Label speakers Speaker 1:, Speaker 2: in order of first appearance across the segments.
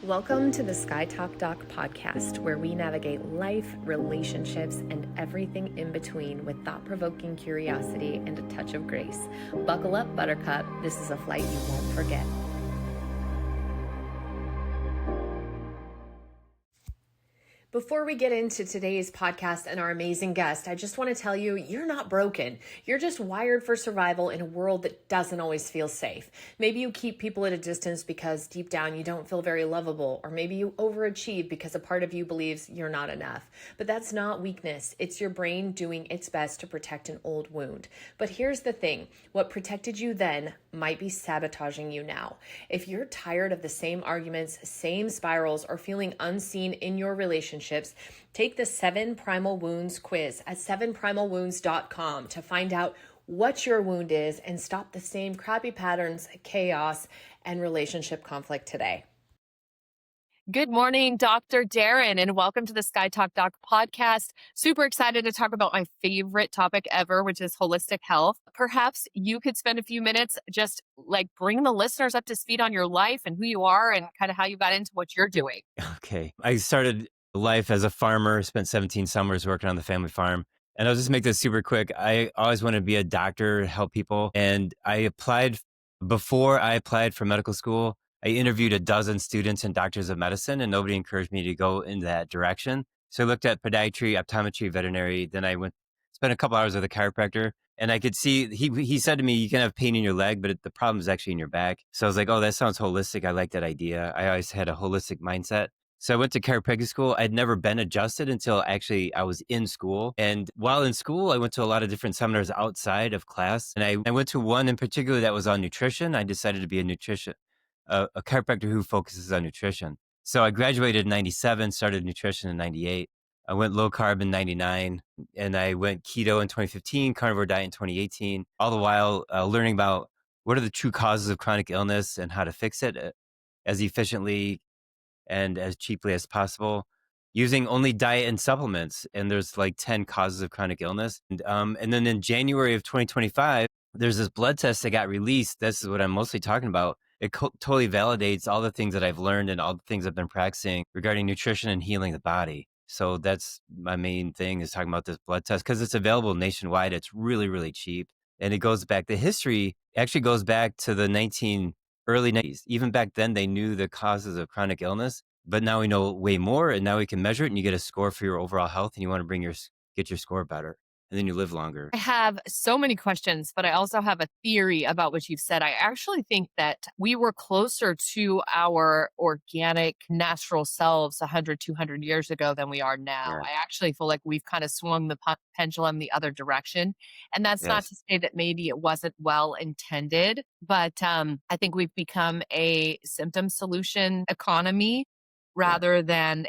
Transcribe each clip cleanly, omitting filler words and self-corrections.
Speaker 1: Welcome to the Sky Talk Doc podcast, where we navigate life, relationships, and everything in between with thought-provoking curiosity and a touch of grace. Buckle up, Buttercup. This is a flight you won't forget. Before we get into today's podcast and our amazing guest, I just want to tell you, you're not broken. You're just wired for survival in a world that doesn't always feel safe. Maybe you keep people at a distance because deep down you don't feel very lovable, or maybe you overachieve because a part of you believes you're not enough. But that's not weakness. It's your brain doing its best to protect an old wound. But here's the thing. What protected you then might be sabotaging you now. If you're tired of the same arguments, same spirals, or feeling unseen in your relationships, take the 7 Primal Wounds quiz at 7primalwounds.com to find out what your wound is and stop the same crappy patterns, chaos, and relationship conflict today. Good morning, Dr. Darren, and welcome to the Sky Talk Doc podcast. Super excited to talk about my favorite topic ever, which is holistic health. Perhaps you could spend a few minutes just like bring the listeners up to speed on your life and who you are and kind of how you got into what you're doing.
Speaker 2: Okay. I started life as a farmer, spent 17 summers working on the family farm. And I'll just make this super quick. I always wanted to be a doctor, help people. And before I applied for medical school, I interviewed a dozen students and doctors of medicine, and nobody encouraged me to go in that direction. So I looked at podiatry, optometry, veterinary. Then I spent a couple hours with a chiropractor. And I could see, he said to me, you can have pain in your leg, but the problem is actually in your back. So I was like, oh, that sounds holistic. I like that idea. I always had a holistic mindset. So I went to chiropractic school. I'd never been adjusted until actually I was in school. And while in school, I went to a lot of different seminars outside of class. And I went to one in particular that was on nutrition. I decided to be a chiropractor who focuses on nutrition. So I graduated in 97, started nutrition in 98. I went low carb in 99, and I went keto in 2015, carnivore diet in 2018, all the while learning about what are the true causes of chronic illness and how to fix it as efficiently and as cheaply as possible, using only diet and supplements. And there's like 10 causes of chronic illness. And then in January of 2025, there's this blood test that got released. This is what I'm mostly talking about. It totally validates all the things that I've learned and all the things I've been practicing regarding nutrition and healing the body. So that's my main thing, is talking about this blood test, because it's available nationwide. It's really, really cheap. And it goes back, the history actually goes back to the early 90s. Even back then, they knew the causes of chronic illness, but now we know way more, and now we can measure it, and you get a score for your overall health, and you want to get your score better, and then you live longer.
Speaker 1: I have so many questions, but I also have a theory about what you've said. I actually think that we were closer to our organic, natural selves 100, 200 years ago than we are now.
Speaker 2: Yeah.
Speaker 1: I actually feel like we've kind of swung the pendulum the other direction. And that's not
Speaker 2: Yes.
Speaker 1: to say that maybe it wasn't well intended, but I think we've become a symptom solution economy rather than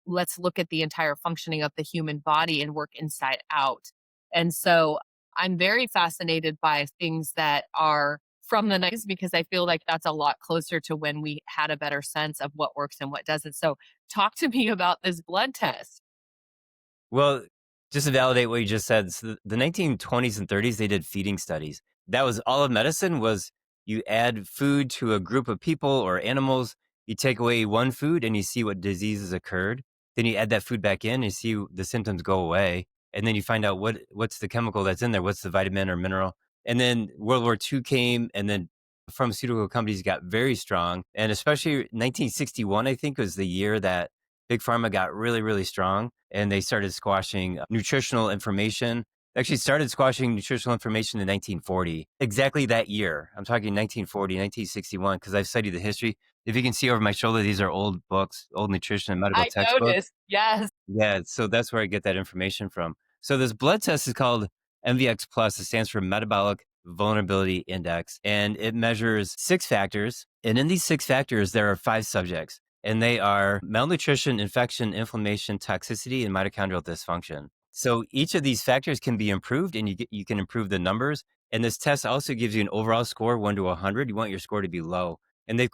Speaker 1: let's look at the entire functioning of the human body and work inside out. And so I'm very fascinated by things that are from the 90s, because I feel like that's a lot closer to when we had a better sense of what works and what doesn't. So talk to me about this blood test.
Speaker 2: Well, just to validate what you just said, so the 1920s and 30s, they did feeding studies. That was all of medicine. Was you add food to a group of people or animals, you take away one food and you see what diseases occurred. Then you add that food back in and you see the symptoms go away. And then you find out what's the chemical that's in there, what's the vitamin or mineral. And then World War II came, and then pharmaceutical companies got very strong. And especially 1961, I think, was the year that Big Pharma got really, really strong, and they started squashing nutritional information. They actually started squashing nutritional information in 1940, exactly that year. I'm talking 1940, 1961, because I've studied the history. If you can see over my shoulder, these are old books, old nutrition and medical
Speaker 1: I
Speaker 2: textbooks.
Speaker 1: noticed. Yes.
Speaker 2: Yeah, so that's where I get that information from. So this blood test is called MVX Plus. It stands for Metabolic Vulnerability Index, and it measures 6 factors. And in these 6 factors, there are 5 subjects, and they are malnutrition, infection, inflammation, toxicity, and mitochondrial dysfunction. So each of these factors can be improved, and you can improve the numbers. And this test also gives you an overall score, 1 to 100. You want your score to be low. And they've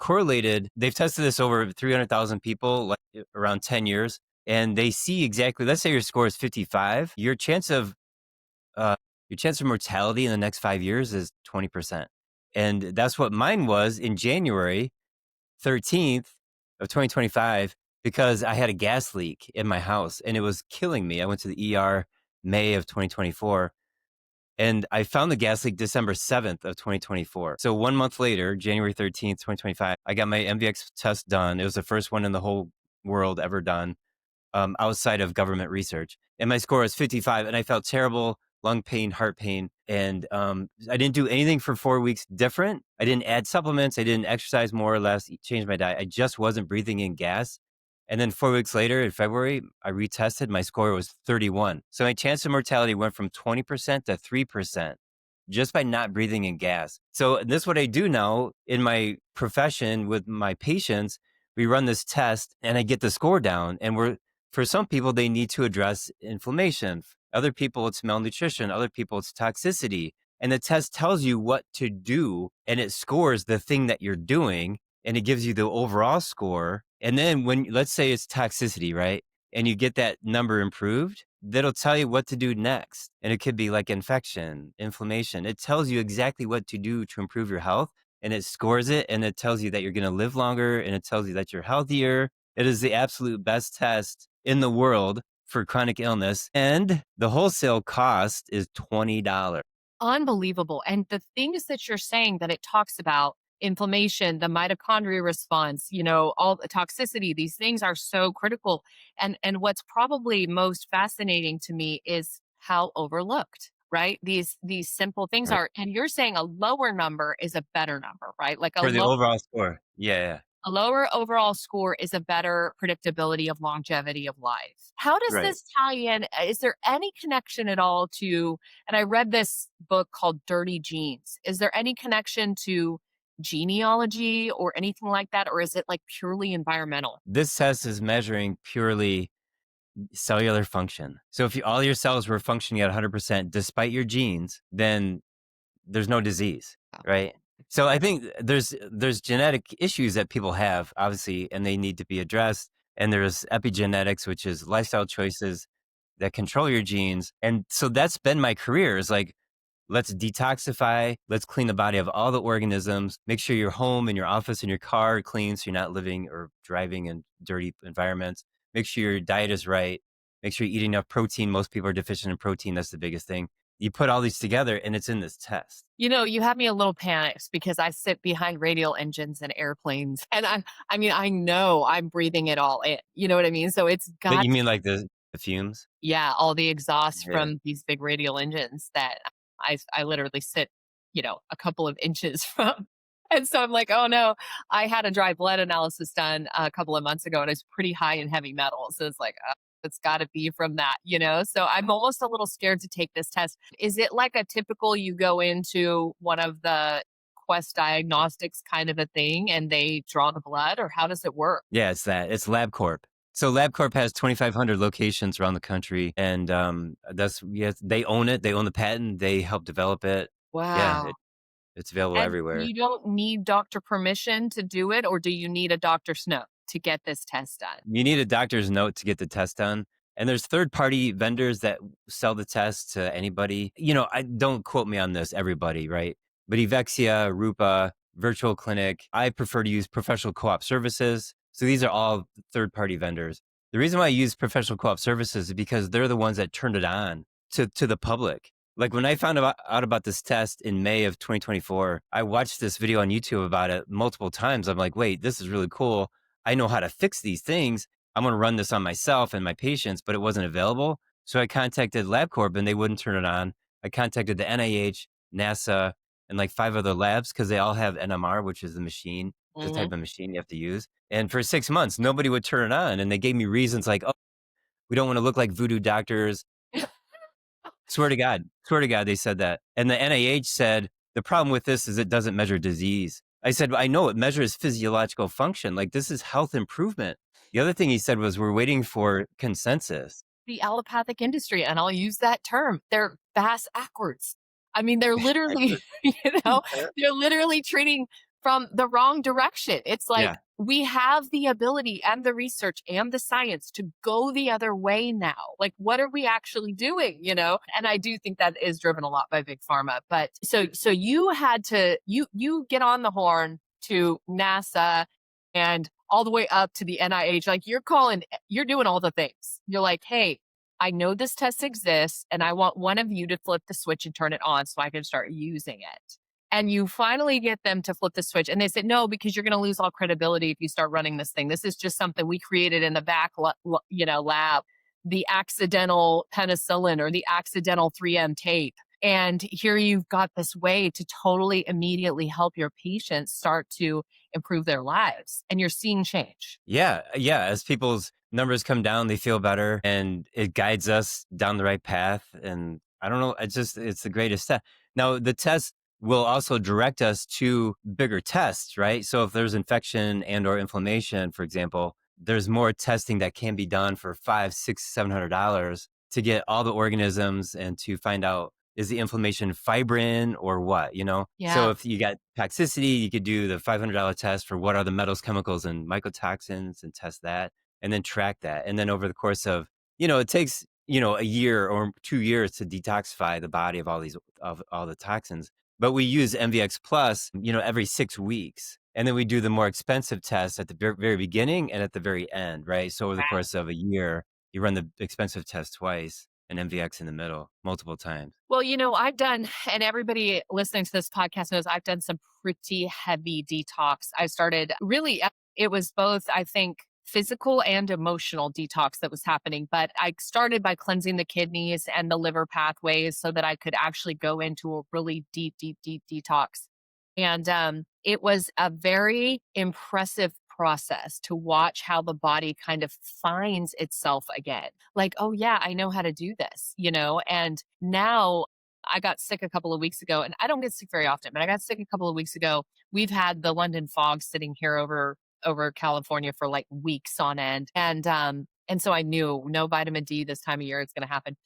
Speaker 2: tested this over 300,000 people, like around 10 years. And they see exactly, let's say your score is 55, your chance of mortality in the next 5 years is 20%. And that's what mine was in January 13th. of 2025 because I had a gas leak in my house and it was killing me. I went to the ER May of 2024 and I found the gas leak December 7th of 2024. So 1 month later, January 13th, 2025, I got my MVX test done. It was the first one in the whole world ever done outside of government research. And my score was 55 and I felt terrible, lung pain, heart pain. And I didn't do anything for 4 weeks different. I didn't add supplements. I didn't exercise more or less, change my diet. I just wasn't breathing in gas. And then 4 weeks later in February, I retested. My score was 31. So my chance of mortality went from 20% to 3% just by not breathing in gas. So this is what I do now in my profession with my patients. We run this test and I get the score down. And for some people, they need to address inflammation. Other people, it's malnutrition. Other people, it's toxicity. And the test tells you what to do and it scores the thing that you're doing and it gives you the overall score. And then when, let's say it's toxicity, right? And you get that number improved, that'll tell you what to do next. And it could be like infection, inflammation. It tells you exactly what to do to improve your health and it scores it and it tells you that you're going to live longer and it tells you that you're healthier. It is the absolute best test in the world for chronic illness. And the wholesale cost is $20.
Speaker 1: Unbelievable. And the things that you're saying that it talks about, inflammation, the mitochondria response, all the toxicity, these things are so critical. And what's probably most fascinating to me is how overlooked, right? These simple things
Speaker 2: Right.
Speaker 1: are, and you're saying a lower number is a better number, right? Like
Speaker 2: For the overall score. Yeah.
Speaker 1: a lower overall score is a better predictability of longevity of life. How does
Speaker 2: Right.
Speaker 1: this tie in? Is there any connection at all to, and I read this book called Dirty Genes. Is there any connection to genealogy or anything like that? Or is it like purely environmental?
Speaker 2: This test is measuring purely cellular function. So if all your cells were functioning at 100% despite your genes, then there's no disease, right? So I think there's genetic issues that people have, obviously, and they need to be addressed. And there's epigenetics, which is lifestyle choices that control your genes. And so that's been my career is like, let's detoxify, let's clean the body of all the organisms, make sure your home and your office and your car are clean so you're not living or driving in dirty environments. Make sure your diet is right. Make sure you eat enough protein. Most people are deficient in protein. That's the biggest thing. You put all these together and it's in this test.
Speaker 1: You have me a little panicked because I sit behind radial engines and airplanes, and I mean, I know I'm breathing it all in. You know what I mean? So it's
Speaker 2: But
Speaker 1: got,
Speaker 2: you mean like the fumes?
Speaker 1: yeah, all the exhaust
Speaker 2: Yeah.
Speaker 1: from these big radial engines that I literally sit, a couple of inches from. And so I'm like, oh no, I had a dry blood analysis done a couple of months ago and it's pretty high in heavy metals. So it's like, it's got to be from that. So I'm almost a little scared to take this test. Is it like a typical you go into one of the Quest diagnostics kind of a thing and they draw the blood, or how does it work?
Speaker 2: Yeah, it's that. It's LabCorp. So LabCorp has 2,500 locations around the country, and they own it. They own the patent. They help develop it. Yeah,
Speaker 1: Wow.
Speaker 2: it's available
Speaker 1: And
Speaker 2: everywhere.
Speaker 1: you don't need doctor permission to do it, or do you need a doctor's note to get this test done?
Speaker 2: You need a doctor's note to get the test done. And there's third-party vendors that sell the test to anybody. I don't quote me on this, everybody, right? But Evexia, Rupa, Virtual Clinic, I prefer to use professional co-op services. So these are all third-party vendors. The reason why I use professional co-op services is because they're the ones that turned it on to the public. Like when I found out about this test in May of 2024, I watched this video on YouTube about it multiple times. I'm like, wait, this is really cool. I know how to fix these things. I'm going to run this on myself and my patients, but it wasn't available. So I contacted LabCorp and they wouldn't turn it on. I contacted the NIH, NASA, and like 5 other labs because they all have NMR, which is the machine, the
Speaker 1: Hmm.
Speaker 2: type of machine you have to use. And for 6 months, nobody would turn it on. And they gave me reasons like, oh, we don't want to look like voodoo doctors. Swear to God, they said that. And the NIH said, the problem with this is it doesn't measure disease. I said, I know it measures physiological function. Like this is health improvement. The other thing he said was, we're waiting for consensus.
Speaker 1: The allopathic industry, and I'll use that term, they're bass backwards. I mean, they're literally, they're literally treating from the wrong direction. It's like
Speaker 2: Yeah.
Speaker 1: we have the ability and the research and the science to go the other way now. Like, what are we actually doing? And I do think that is driven a lot by big pharma. But so you had to you get on the horn to NASA and all the way up to the NIH. Like you're doing all the things. You're like, hey, I know this test exists and I want one of you to flip the switch and turn it on so I can start using it. And you finally get them to flip the switch and they said, no, because you're going to lose all credibility if you start running this thing. This is just something we created in the back, lab, the accidental penicillin or the accidental 3M tape. And here you've got this way to totally immediately help your patients start to improve their lives. And you're seeing change.
Speaker 2: Yeah, yeah. As people's numbers come down, they feel better, and it guides us down the right path. And I don't know, it's the greatest step. Now, the test will also direct us to bigger tests, right? So if there's infection and or inflammation, for example, there's more testing that can be done for $500, $600, $700 to get all the organisms and to find out, is the inflammation fibrin or what, you know? So
Speaker 1: Yeah.
Speaker 2: if you got toxicity, you could do the $500 test for what are the metals, chemicals, and mycotoxins and test that and then track that. And then over the course of, it takes, a year or 2 years to detoxify the body of all the toxins. But we use MVX Plus, every 6 weeks. And then we do the more expensive tests at the very beginning and at the very end, right? So over the course of a year, you run the expensive test twice and MVX in the middle multiple times.
Speaker 1: Well, I've done, and everybody listening to this podcast knows I've done some pretty heavy detox. I started really, it was both, I think, physical and emotional detox that was happening. But I started by cleansing the kidneys and the liver pathways so that I could actually go into a really deep, deep, deep detox. And it was a very impressive process to watch how the body kind of finds itself again. Like, oh, yeah, I know how to do this, And now I got sick a couple of weeks ago, and I don't get sick very often, but I got sick a couple of weeks ago. We've had the London fog sitting here over California for like weeks on end. And so I knew no vitamin D this time of year it's going to happen.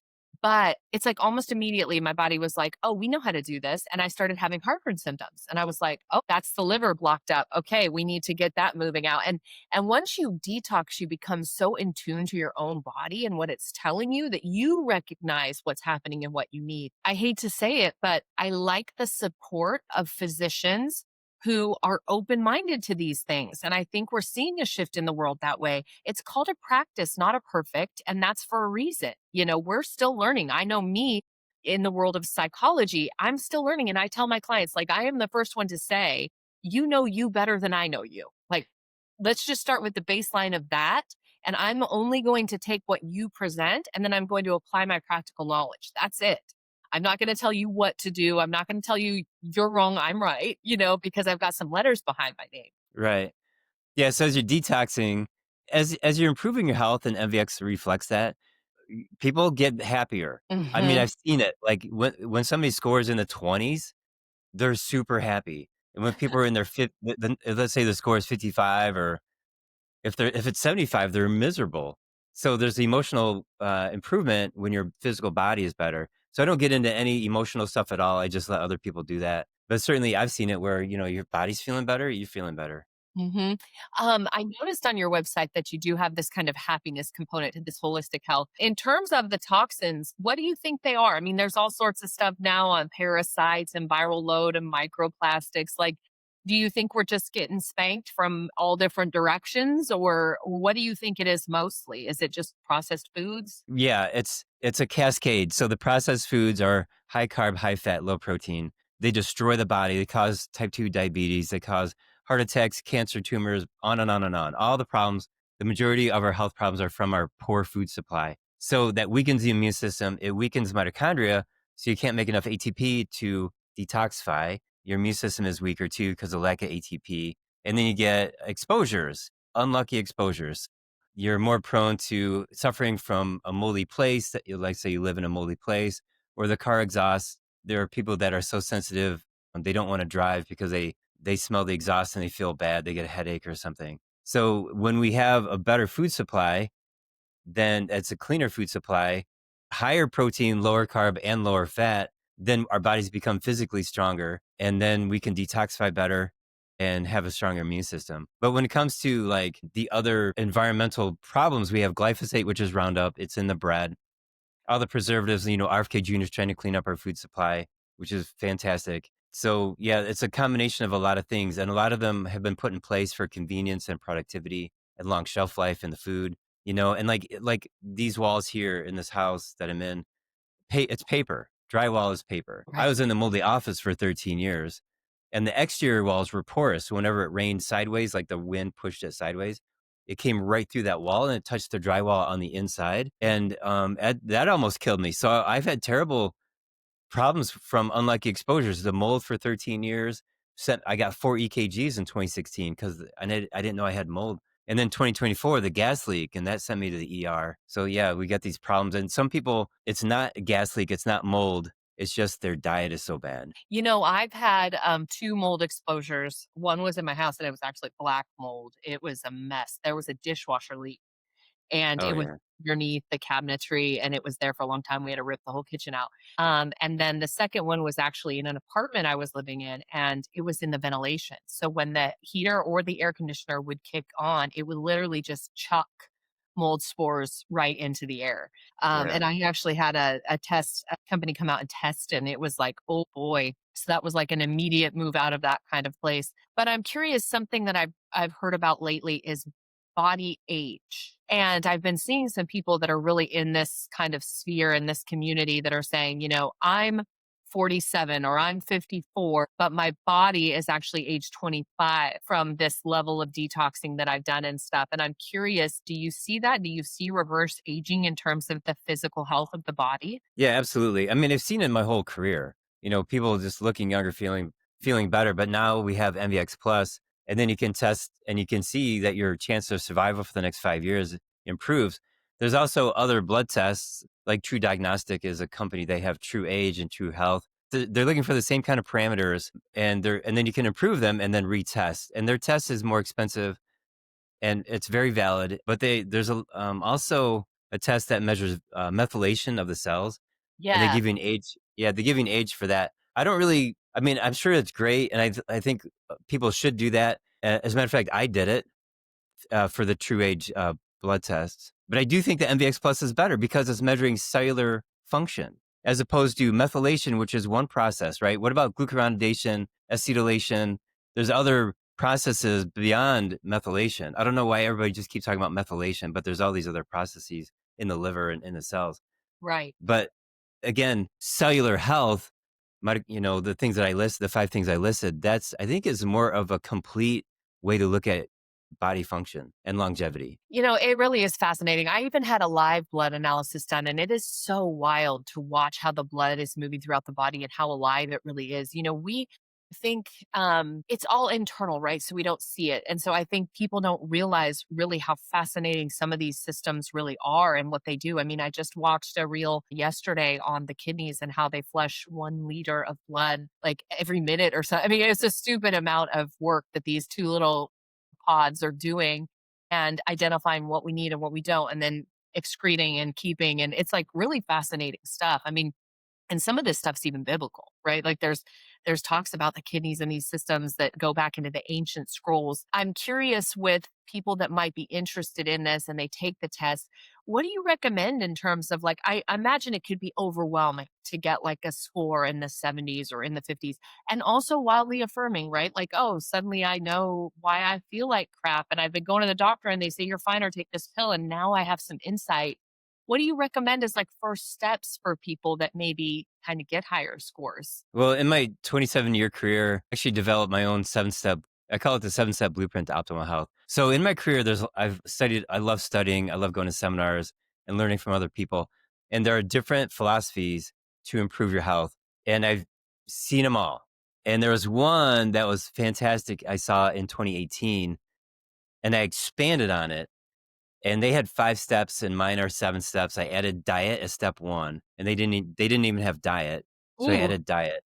Speaker 1: But it's like almost immediately my body was like, oh, we know how to do this. And I started having heartburn symptoms. And I was like, oh, that's the liver blocked up. Okay, we need to get that moving out. And once you detox, you become so in tune to your own body and what it's telling you that you recognize what's happening and what you need. I hate to say it, but I like the support of physicians who are open minded to these things. And I think we're seeing a shift in the world that way. It's called a practice, not a perfect. And that's for a reason. We're still learning. I know me in the world of psychology, I'm still learning. And I tell my clients, like, I am the first one to say, you know you better than I know you. Like, let's just start with the baseline of that. And I'm only going to take what you present and then I'm going to apply my practical knowledge. That's it. I'm not going to tell you what to do. I'm not going to tell you you're wrong, I'm right, because I've got some letters behind my name.
Speaker 2: Right. Yeah. So as you're detoxing, as you're improving your health, and MVX reflects that, people get happier. I mean,
Speaker 1: Hmm.
Speaker 2: I've seen it. Like when somebody scores in the 20s, they're super happy. And when people are in their let's say the score is 55, or if it's 75, they're miserable. So there's the emotional improvement when your physical body is better. So I don't get into any emotional stuff at all. I just let other people do that. But certainly I've seen it where, your body's feeling better, you're feeling better.
Speaker 1: Hmm. I noticed on your website that you do have this kind of happiness component to this holistic health. In terms of the toxins, what do you think they are? I mean, there's all sorts of stuff now on parasites and viral load and microplastics. Like, do you think we're just getting spanked from all different directions, or what do you think it is mostly? Is it just processed foods?
Speaker 2: Yeah, it's a cascade. So the processed foods are high carb, high fat, low protein. They destroy the body. They cause type 2 diabetes. They cause heart attacks, cancer, tumors, on and on and on. All the problems, the majority of our health problems are from our poor food supply. So that weakens the immune system. It weakens mitochondria. So you can't make enough ATP to detoxify. Your immune system is weaker too because of lack of ATP. And then you get exposures, unlucky exposures. You're more prone to suffering from a moldy place that like say you live in a moldy place, or the car exhaust. There are people that are so sensitive, they don't want to drive because they smell the exhaust and they feel bad. They get a headache or something. So when we have a better food supply, then it's a cleaner food supply, higher protein, lower carb, and lower fat, then our bodies become physically stronger, and then we can detoxify better and have a stronger immune system. But when it comes to like the other environmental problems, we have glyphosate, which is Roundup. It's in the bread. All the preservatives, RFK Jr. is trying to clean up our food supply, which is fantastic. So yeah, it's a combination of a lot of things, and a lot of them have been put in place for convenience and productivity and long shelf life in the food, and like these walls here in this house that I'm in, it's paper. Drywall is paper. I
Speaker 1: Right.
Speaker 2: was in the moldy office for 13 years, and the exterior walls were porous. So whenever it rained sideways, like the wind pushed it sideways, it came right through that wall and it touched the drywall on the inside, and that almost killed me. So I've had terrible problems from unlucky exposures. The mold for 13 years. I got 4 EKGs in 2016 because I didn't know I had mold. And then 2024, the gas leak, and that sent me to the ER. So yeah, we got these problems. And some people, it's not a gas leak, it's not mold. It's just their diet is so bad.
Speaker 1: I've had, 2 mold exposures. One was in my house, and it was actually black mold. It was a mess. There was a dishwasher leak, and
Speaker 2: Oh
Speaker 1: it was
Speaker 2: yeah.
Speaker 1: underneath the cabinetry, and it was there for a long time. We had to rip the whole kitchen out. And then the second one was actually in an apartment I was living in, and it was in the ventilation. So when the heater or the air conditioner would kick on, it would literally just chuck mold spores right into the air. And
Speaker 2: Yeah.
Speaker 1: I actually had a company come out and test, and it was like, oh boy. So that was like an immediate move out of that kind of place. But I'm curious, something that I've heard about lately is body age. And I've been seeing some people that are really in this kind of sphere in this community that are saying, I'm 47 or I'm 54, but my body is actually age 25 from this level of detoxing that I've done and stuff. And I'm curious, do you see that? Do you see reverse aging in terms of the physical health of the body?
Speaker 2: Yeah, absolutely. I mean, I've seen it in my whole career. People just looking younger, feeling better. But now we have MVX Plus, and then you can test and you can see that your chance of survival for the next 5 years improves. There's also other blood tests, like True Diagnostic is a company. They have True Age and True Health. They're looking for the same kind of parameters, and then you can improve them and then retest. And their test is more expensive and it's very valid. But there's also a test that measures methylation of the cells, and they
Speaker 1: Yeah.
Speaker 2: give you an age. Yeah, they give you an age for that. I don't really. I mean, I'm sure it's great, and I think people should do that. As a matter of fact, I did it for the True Age blood tests. But I do think the MVX Plus is better because it's measuring cellular function as opposed to methylation, which is one process, right? What about glucuronidation, acetylation? There's other processes beyond methylation. I don't know why everybody just keeps talking about methylation, but there's all these other processes in the liver and in the cells.
Speaker 1: Right.
Speaker 2: But again, cellular health, the things that I listed, the 5 things I listed, that's I think is more of a complete way to look at body function and longevity.
Speaker 1: It really is fascinating. I even had a live blood analysis done, and it is so wild to watch how the blood is moving throughout the body and how alive it really is. We think it's all internal, right? So we don't see it. And so I think people don't realize really how fascinating some of these systems really are and what they do. I mean, I just watched a reel yesterday on the kidneys and how they flush 1 liter of blood like every minute or so. I mean, it's a stupid amount of work that these two little pods are doing and identifying what we need and what we don't, and then excreting and keeping. And it's like really fascinating stuff. I mean, and some of this stuff's even biblical, right? Like there's talks about the kidneys and these systems that go back into the ancient scrolls. I'm curious, with people that might be interested in this and they take the test, what do you recommend in terms of, like, I imagine it could be overwhelming to get like a score in the 70s or in the 50s, and also wildly affirming, right? Like, oh, suddenly I know why I feel like crap, and I've been going to the doctor and they say you're fine or take this pill, and now I have some insight. What do you recommend as like first steps for people that maybe kind of get higher scores?
Speaker 2: Well, in my 27-year career, I actually developed my own 7-step. I call it the 7-step blueprint to optimal health. So in my career, I love studying, I love going to seminars and learning from other people. And there are different philosophies to improve your health. And I've seen them all. And there was one that was fantastic I saw in 2018, and I expanded on it. And they had 5 steps and mine are 7 steps. I added diet as step 1, and they didn't even have diet. So I
Speaker 1: Ooh,
Speaker 2: added diet.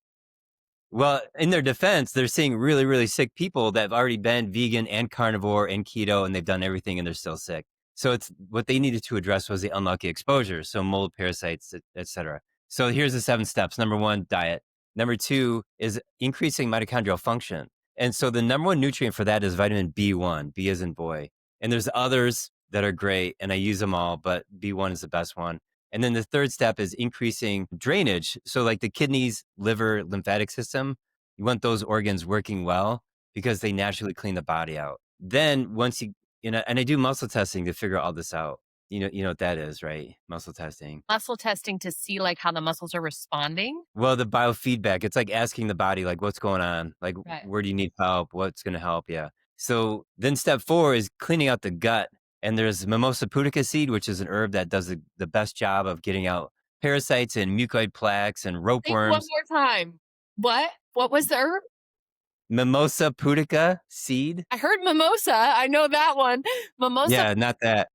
Speaker 2: Well, in their defense, they're seeing really, really sick people that have already been vegan and carnivore and keto, and they've done everything and they're still sick. So it's what they needed to address was the unlucky exposures, so mold, parasites, etc. So here's the 7 steps. Number 1, diet. Number 2 is increasing mitochondrial function. And so the number 1 nutrient for that is vitamin B1, B as in boy. And there's others that are great, and I use them all, but B1 is the best one. And then the third step is increasing drainage. So like the kidneys, liver, lymphatic system. You want those organs working well because they naturally clean the body out. Then once and I do muscle testing to figure all this out. You know what that is, right? Muscle testing.
Speaker 1: Muscle testing to see like how the muscles are responding.
Speaker 2: Well, the biofeedback, it's like asking the body, like, what's going on? Like,
Speaker 1: Right.
Speaker 2: where do you need help? What's going to help you? So then step 4 is cleaning out the gut. And there's mimosa pudica seed, which is an herb that does the best job of getting out parasites and mucoid plaques and
Speaker 1: Think one
Speaker 2: ropeworms.
Speaker 1: more time. What? What was the herb?
Speaker 2: Mimosa pudica seed?
Speaker 1: I heard mimosa. I know that one. Mimosa.
Speaker 2: Yeah, not that.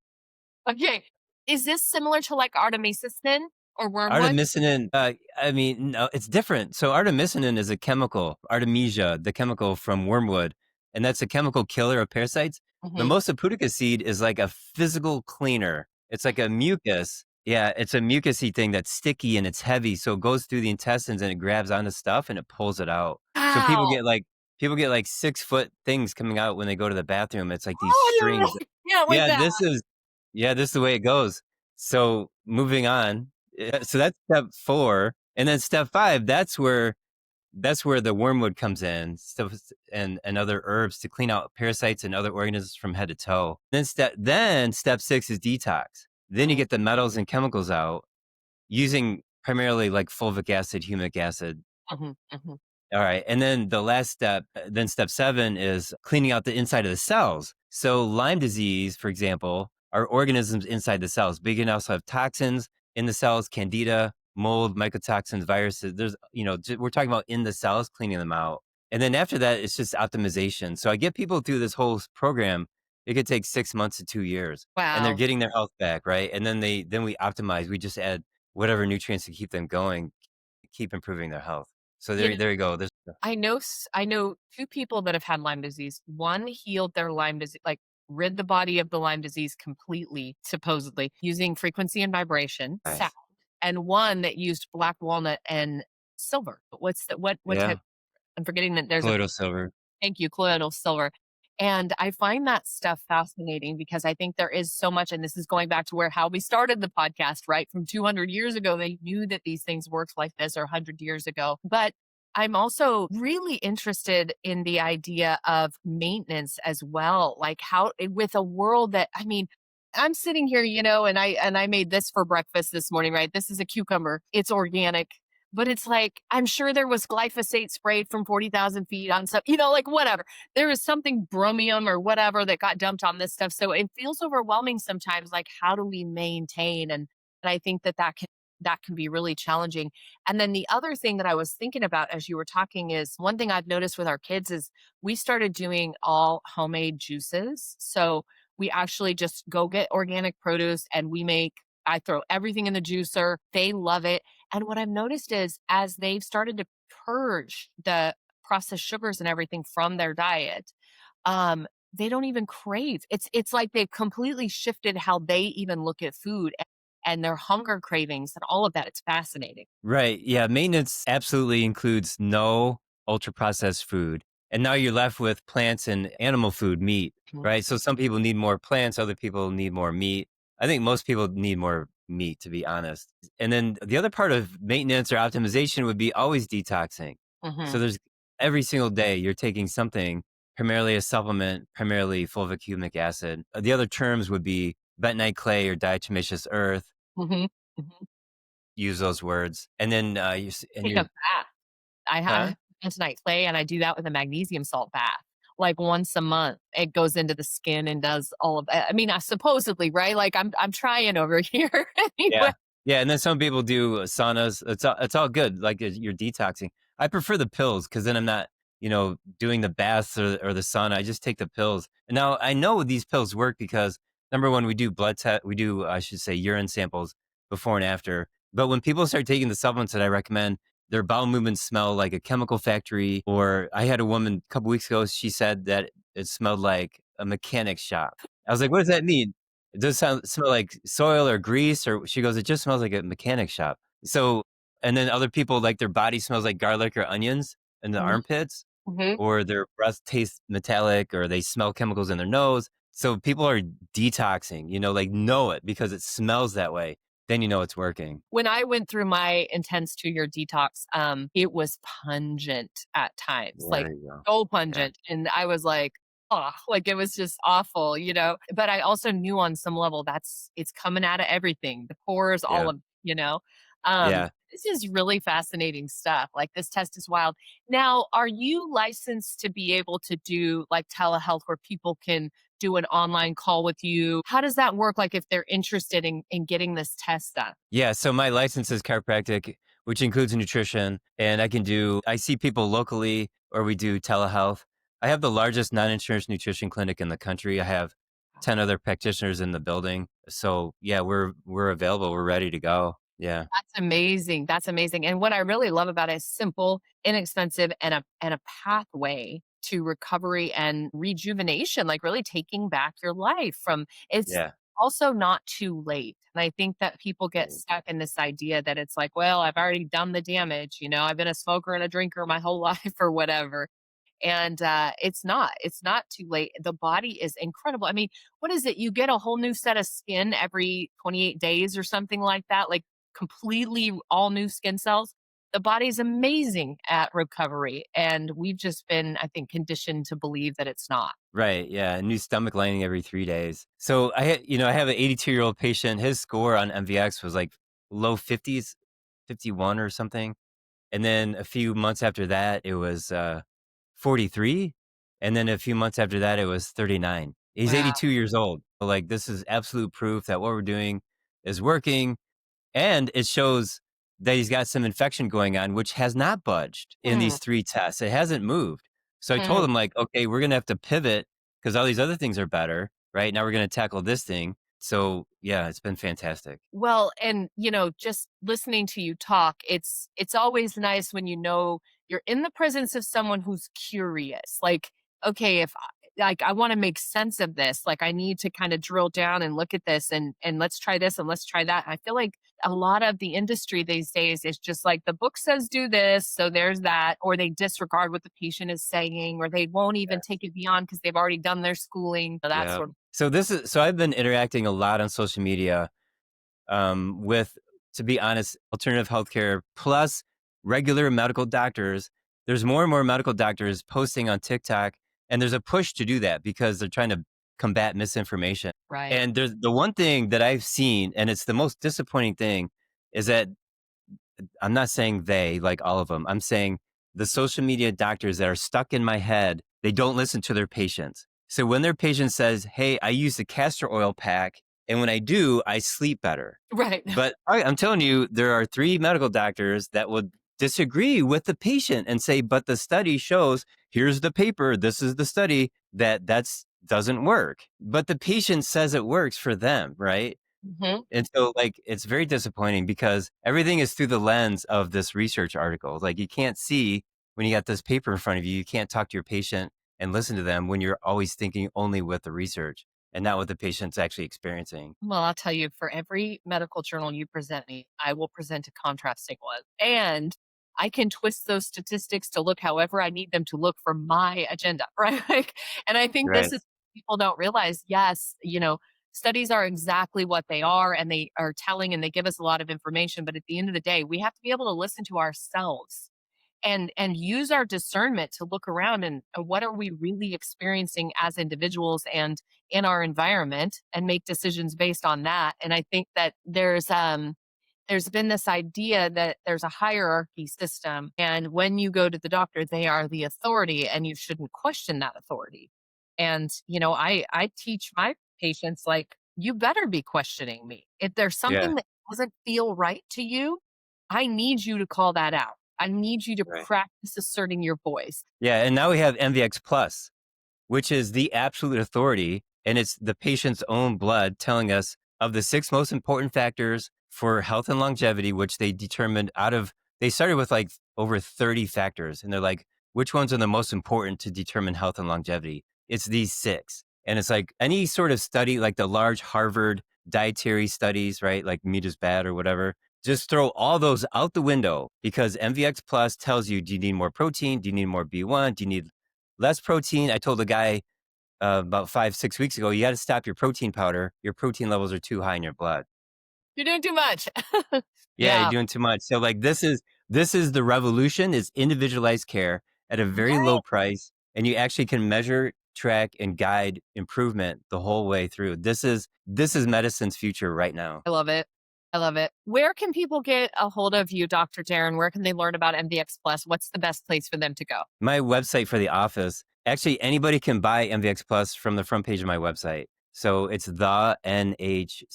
Speaker 1: Okay. Is this similar to like artemisinin or wormwood?
Speaker 2: Artemisinin, I mean, no, it's different. So artemisinin is a chemical, artemisia, the chemical from wormwood, and that's a chemical killer of parasites.
Speaker 1: Hmm.
Speaker 2: Mimosa pudica seed is like a physical cleaner. It's like a mucus. Yeah, it's a mucusy thing that's sticky and it's heavy, so it goes through the intestines and it grabs onto stuff and it pulls it out. So
Speaker 1: Wow.
Speaker 2: people get like 6-foot things coming out when they go to the bathroom. It's like these
Speaker 1: Oh, no, no,
Speaker 2: strings.
Speaker 1: no. Can't wait
Speaker 2: Yeah,
Speaker 1: that.
Speaker 2: this is the way it goes. So moving on. So that's step 4, and then step 5, that's where the wormwood comes in, stuff and other herbs to clean out parasites and other organisms from head to toe. Then step 6 is detox. Then you
Speaker 1: Mhm,
Speaker 2: get the metals and chemicals out using primarily like fulvic acid, humic acid.
Speaker 1: mhm, mhm.
Speaker 2: All right. And then the last step, then step 7 is cleaning out the inside of the cells. So Lyme disease, for example, are organisms inside the cells. But you can also have toxins in the cells, candida, mold, mycotoxins, viruses. We're talking about in the cells, cleaning them out. And then after that, it's just optimization. So I get people through this whole program. It could take 6 months to 2 years, and they're
Speaker 1: Wow.
Speaker 2: getting their health back, right? And then we optimize. We just add whatever nutrients to keep them going, keep improving their health. So
Speaker 1: You
Speaker 2: there you go.
Speaker 1: I know 2 people that have had Lyme disease. One healed their Lyme disease, like, rid the body of the Lyme disease completely, supposedly, using frequency and vibration, sound,
Speaker 2: Nice.
Speaker 1: and one that used black walnut and silver. What's the what type?
Speaker 2: Yeah,
Speaker 1: I'm forgetting that there's a
Speaker 2: colloidal silver.
Speaker 1: thank you, colloidal silver. And I find that stuff fascinating because I think there is so much, and this is going back to where how we started the podcast, right? From 200 years ago, they knew that these things worked like this, or 100 years ago. But I'm also really interested in the idea of maintenance as well. Like how with a world that, I mean, I'm sitting here, and I made this for breakfast this morning, right? This is a cucumber. It's organic. But it's like, I'm sure there was glyphosate sprayed from 40,000 feet on some, like whatever. There is something bromium or whatever that got dumped on this stuff. So it feels overwhelming sometimes. Like, how do we maintain? And I think that can be really challenging. And then the other thing that I was thinking about as you were talking is one thing I've noticed with our kids is we started doing all homemade juices. So we actually just go get organic produce and I throw everything in the juicer. They love it. And what I've noticed is as they've started to purge the processed sugars and everything from their diet, they don't even crave. It's like they've completely shifted how they even look at food and their hunger cravings and all of that. It's fascinating.
Speaker 2: Right. Yeah. Maintenance absolutely includes no ultra processed food. And now you're left with plants and animal food, meat,
Speaker 1: Mhm.
Speaker 2: right? So some people need more plants, other people need more meat. I think most people need more meat, to be honest. And then the other part of maintenance or optimization would be always detoxing. So
Speaker 1: Mhm.
Speaker 2: there's every single day you're taking something, primarily a supplement, primarily fulvic humic acid. The other terms would be bentonite clay or diatomaceous earth.
Speaker 1: Mhm. Mhm.
Speaker 2: Use those words. And then,
Speaker 1: Take a bath. I
Speaker 2: huh?
Speaker 1: bentonite clay, and I do that with a magnesium salt bath. Like once a month, it goes into the skin and does all of that. I mean, supposedly, right? Like I'm trying over here anyway.
Speaker 2: Yeah. Yeah, and then some people do saunas. It's all good, like, you're detoxing. I prefer the pills because then I'm not, doing the baths or the sauna. I just take the pills. And now I know these pills work because, number 1, we do blood test we do, I should say, urine samples before and after. But when people start taking the supplements that I recommend, their bowel movements smell like a chemical factory, or I had a woman a couple weeks ago, she said that it smelled like a mechanic shop. I was like, "What does that mean?" It does smell like soil or grease, or she goes, "It just smells like a mechanic shop." So, and then other people, like, their body smells like garlic or onions in the
Speaker 1: Mhm.
Speaker 2: armpits,
Speaker 1: Mhm.
Speaker 2: or their breath tastes metallic, or they smell chemicals in their nose. So people are detoxing, like, know it because it smells that way. then you know it's working.
Speaker 1: When I went through my intense 2-year detox, it was pungent at times,
Speaker 2: Yeah,
Speaker 1: like,
Speaker 2: there you go.
Speaker 1: so
Speaker 2: Yeah.
Speaker 1: pungent, and I was like, "Oh," like, it was just awful, you know? But I also knew on some level it's coming out of everything, the pores, all
Speaker 2: Yeah.
Speaker 1: of you know?
Speaker 2: Yeah.
Speaker 1: This is really fascinating stuff, like, this test is wild. Now, are you licensed to be able to do, like, telehealth where people can do an online call with you? How does that work, like, if they're interested in getting this test done?
Speaker 2: Yeah, so my license is chiropractic, which includes nutrition, and I see people locally or we do telehealth. I have the largest non-insurance nutrition clinic in the country. I have 10 other practitioners in the building. So, yeah, we're available. We're ready to go. Yeah.
Speaker 1: That's amazing, that's amazing, and what I really love about it is simple, inexpensive, and a pathway to recovery and rejuvenation, like, really taking back your life from it's
Speaker 2: Yeah.
Speaker 1: also not too late, and I think that people get
Speaker 2: Right.
Speaker 1: stuck in this idea that it's like, "Well, I've already done the damage, you know, I've been a smoker and a drinker my whole life," or whatever, and, it's not too late. The body is incredible. I mean, what is it? You get a whole new set of skin every 28 days or something like that, like completely all new skin cells. The body's amazing at recovery, and we've just been, I think, conditioned to believe that it's not.
Speaker 2: Right. Yeah. A new stomach lining every 3 days. So I have an 82-year-old patient. His score on MVX was like low 50s, 51 or something. And then a few months after that, it was 43. And then a few months after that, it was 39. He's
Speaker 1: Wow.
Speaker 2: 82 years old. So, like, this is absolute proof that what we're doing is working. And it shows that he's got some infection going on, which has not budged in
Speaker 1: Hmm.
Speaker 2: these 3 tests. It hasn't moved. So I told
Speaker 1: Hmm.
Speaker 2: him, like, okay, we're going to have to pivot because all these other things are better. Right now, we're going to tackle this thing. So, yeah, it's been fantastic.
Speaker 1: Well, and just listening to you talk, it's always nice when you know you're in the presence of someone who's curious. Like, okay, if like I want to make sense of this, like I need to kind of drill down and look at this and let's try this and let's try that. I feel like a lot of the industry these days is just like the book says do this, so there's that, or they disregard what the patient is saying, or they won't even take it beyond because they've already done their schooling. So that
Speaker 2: Yeah.
Speaker 1: sort of
Speaker 2: So I've been interacting a lot on social media with, to be honest, alternative healthcare plus regular medical doctors. There's more and more medical doctors posting on TikTok, and there's a push to do that because they're trying to combat misinformation.
Speaker 1: right.
Speaker 2: And there's the one thing that I've seen, and it's the most disappointing thing, is that I'm not saying they, like all of them. I'm saying the social media doctors that are stuck in my head, they don't listen to their patients. So when their patient says, "Hey, I use the castor oil pack, and when I do, I sleep better."
Speaker 1: Right.
Speaker 2: But I'm telling you, there are 3 medical doctors that would disagree with the patient and say, "But the study shows, here's the paper, this is the study, that that's doesn't work." But the patient says it works for them, right?
Speaker 1: Mhm.
Speaker 2: And so, like, it's very disappointing because everything is through the lens of this research article. Like, you can't see when you got this paper in front of you, you can't talk to your patient and listen to them when you're always thinking only with the research and not what the patient's actually experiencing.
Speaker 1: Well, I'll tell you, for every medical journal you present me, I will present a contrasting one. And I can twist those statistics to look however I need them to look for my agenda, right? And I think this
Speaker 2: Right.
Speaker 1: is people don't realize, yes, studies are exactly what they are and they are telling and they give us a lot of information. But at the end of the day, we have to be able to listen to ourselves and use our discernment to look around and what are we really experiencing as individuals and in our environment and make decisions based on that. And I think that there's been this idea that there's a hierarchy system and when you go to the doctor they are the authority and you shouldn't question that authority. And I teach my patients, like, you better be questioning me if there's
Speaker 2: Yeah.
Speaker 1: something that doesn't feel right to you. I need you to call that out. I need you to
Speaker 2: Right.
Speaker 1: practice asserting your voice.
Speaker 2: Yeah. And now we have MVX Plus, which is the absolute authority. And it's the patient's own blood telling us of the 6 most important factors for health and longevity, which they determined they started with like over 30 factors. And they're like, which ones are the most important to determine health and longevity? It's these 6. And it's like any sort of study, like the large Harvard dietary studies, right? Like meat is bad or whatever. Just throw all those out the window because MVX Plus tells you, do you need more protein? Do you need more B1? Do you need less protein? I told a guy about 5, 6 weeks ago, you got to stop your protein powder. Your protein levels are too high in your blood.
Speaker 1: You're doing too much.
Speaker 2: Yeah, you're
Speaker 1: Yeah.
Speaker 2: doing too much. So like this is the revolution is individualized care at a very
Speaker 1: Right.
Speaker 2: low price, and you actually can measure, track, and guide improvement the whole way through. This is medicine's future right now.
Speaker 1: I love it. I love it. Where can people get a hold of you, Dr. Darren? Where can they learn about MVX Plus? What's the best place for them to go?
Speaker 2: My website for the office, actually anybody can buy MVX Plus from the front page of my website. So it's the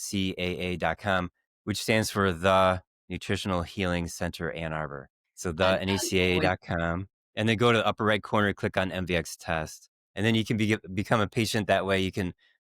Speaker 2: NHCAA.com, which stands for the Nutritional Healing Center Ann Arbor. So
Speaker 1: I
Speaker 2: the
Speaker 1: absolutely
Speaker 2: NHCAA.com. And then go to the upper right corner, click on MVX test. And then you can become a patient that way.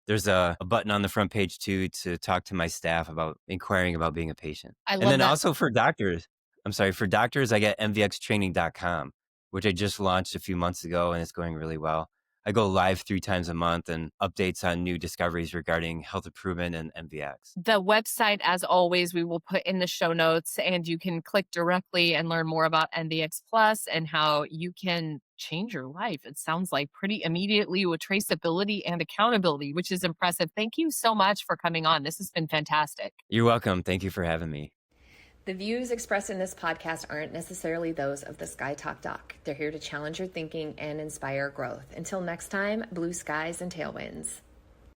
Speaker 2: There's a button on the front page too to talk to my staff about inquiring about being a patient.
Speaker 1: I
Speaker 2: And
Speaker 1: love
Speaker 2: then
Speaker 1: that.
Speaker 2: also for doctors, I get MVXtraining.com, which I just launched a few months ago and it's going really well. I go live 3 times a month and updates on new discoveries regarding health improvement and MVX.
Speaker 1: The website, as always, we will put in the show notes, and you can click directly and learn more about NVX Plus and how you can change your life. It sounds like pretty immediately with traceability and accountability, which is impressive. Thank you so much for coming on. This has been fantastic.
Speaker 2: You're welcome. Thank you for having me.
Speaker 1: The views expressed in this podcast aren't necessarily those of the Sky Talk Doc. They're here to challenge your thinking and inspire growth. Until next time, blue skies and tailwinds.